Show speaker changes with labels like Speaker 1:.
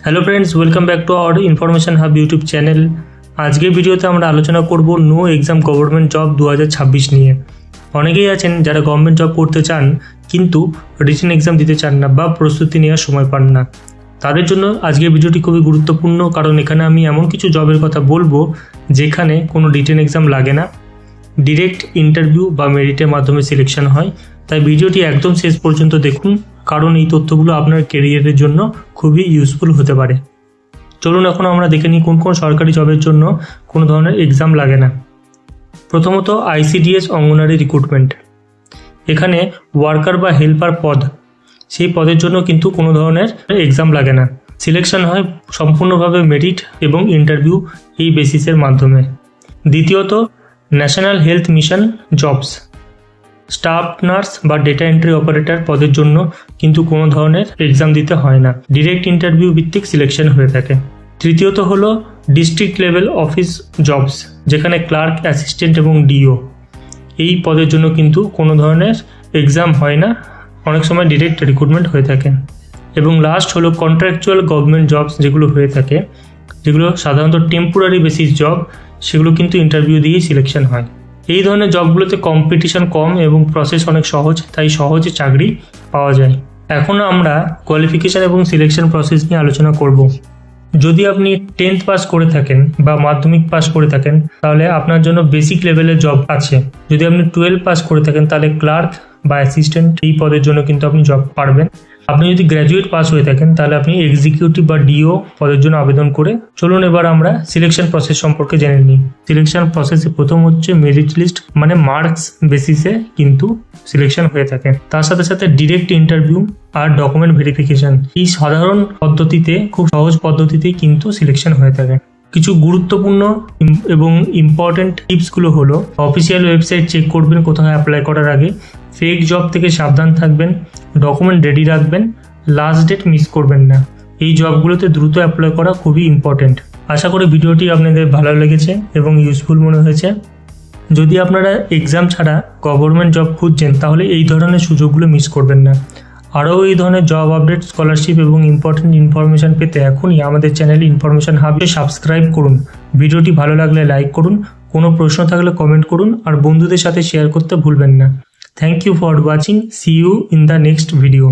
Speaker 1: Hello friends, welcome back to our information hub YouTube channel. আজকের ভিডিওতে আমরা আলোচনা করব নো এক্সাম গভর্নমেন্ট জব 2026 নিয়ে। অনেকেই আছেন যারা গভর্নমেন্ট জব করতে চান কিন্তু রিটেন এক্সাম দিতে চান না বা প্রস্তুতি নেওয়ার সময় পান না। তাদের জন্য আজকের ভিডিওটি খুবই গুরুত্বপূর্ণ, কারণ এখানে আমি এমন কিছু জবের কথা বলবো যেখানে কোনো রিটেন এক্সাম লাগে না, ডিরেক্ট ইন্টারভিউ বা মেরিটের মাধ্যমে সিলেকশন হয়। তাই ভিডিওটি একদম শেষ পর্যন্ত দেখুন, কারণ এই তথ্যগুলো আপনার কেরিয়ারের জন্য খুবই ইউজফুল হতে পারে। চলুন এখন আমরা দেখে নিই কোন কোন সরকারি জবের জন্য কোনো ধরনের এক্সাম লাগে না। প্রথমত ICDS অঙ্গনারী রিক্রুটমেন্ট। এখানে ওয়ার্কার বা হেল্পার পদ, সেই পদের জন্য কিন্তু কোনো ধরনের এক্সাম লাগে না। সিলেকশন হয় সম্পূর্ণভাবে মেরিট এবং ইন্টারভিউ এই বেসিসের মাধ্যমে। দ্বিতীয়ত national health mission jobs. Staff nurse বা ডেটা এন্ট্রি অপারেটর পদের জন্য কিন্তু কোনো ধরনের এক্সাম দিতে হয় না, ডিরেক্ট ইন্টারভিউ ভিত্তিক সিলেকশন হয়ে থাকে। তৃতীয়ত হলো ডিস্ট্রিক্ট লেভেল অফিস জবস, যেখানে ক্লার্ক, অ্যাসিস্ট্যান্ট এবং ডিও এই পদের জন্য কিন্তু কোনো ধরনের এক্সাম হয় না, অনেক সময় ডিরেক্ট রিক্রুটমেন্ট হয়ে থাকে। এবং লাস্ট হলো কন্ট্রাকচুয়াল গভর্নমেন্ট জবস, যেগুলো হয়ে থাকে, যেগুলো সাধারণত টেম্পোরারি বেসিস জব, সেগুলো কিন্তু ইন্টারভিউ দিয়েই সিলেকশন হয়। এই ধরনের জবগুলোতে কম্পিটিশন কম এবং প্রসেস অনেক সহজ, তাই সহজে চাকরি পাওয়া যায়। এখন আমরা কোয়ালিফিকেশান এবং সিলেকশন প্রসেস নিয়ে আলোচনা করব। যদি আপনি 10th পাস করে থাকেন বা মাধ্যমিক পাস করে থাকেন তাহলে আপনার জন্য বেসিক লেভেলের জব আছে। যদি আপনি 12 পাস করে থাকেন তাহলে ক্লার্ক বা অ্যাসিস্ট্যান্ট এই পদের জন্য কিন্তু আপনি জব পারবেন। আপনি যদি গ্র্যাজুয়েট পাস হয়ে থাকেন তাহলে আপনি এক্সিকিউটিভ বা ডিও পদের জন্য আবেদন করে। চলুন এবার আমরা সিলেকশন প্রসেস সম্পর্কে জেনে নিই। সিলেকশন প্রসেসে প্রথম হচ্ছে মেরিট লিস্ট, মানে মার্কস বেসিসে কিন্তু সিলেকশন হয়ে থাকে। তার সাথে সাথে ডিরেক্ট ইন্টারভিউ আর ডকুমেন্ট ভেরিফিকেশন, এই সাধারণ পদ্ধতিতে, খুব সহজ পদ্ধতিতেই কিন্তু সিলেকশন হয়ে থাকে। কিছু গুরুত্বপূর্ণ এবং ইম্পর্টেন্ট টিপসগুলো হলো, অফিসিয়াল ওয়েবসাইট চেক করবেন কোথাও অ্যাপ্লাই করার আগে, ফেক জব থেকে সাবধান থাকবেন, ডকুমেন্ট রেডি রাখবেন, লাস্ট ডেট মিস করবেন না। এই জবগুলোতে দ্রুত অ্যাপ্লাই করা খুবই ইম্পর্টেন্ট। আশা করি ভিডিওটি আপনাদের ভালো লেগেছে এবং ইউজফুল মনে হয়েছে। যদি আপনারা এক্সাম ছাড়া গভর্নমেন্ট জব খুঁজছেন তাহলে এই ধরনের সুযোগগুলো মিস করবেন না। আরও এই ধরনের জব আপডেট, স্কলারশিপ এবং ইম্পর্টেন্ট ইনফরমেশান পেতে এখনই আমাদের চ্যানেল ইনফরমেশন হাবে সাবস্ক্রাইব করুন। ভিডিওটি ভালো লাগলে লাইক করুন, কোনো প্রশ্ন থাকলে কমেন্ট করুন আর বন্ধুদের সাথে শেয়ার করতে ভুলবেন না। Thank you for watching. See you in the next video.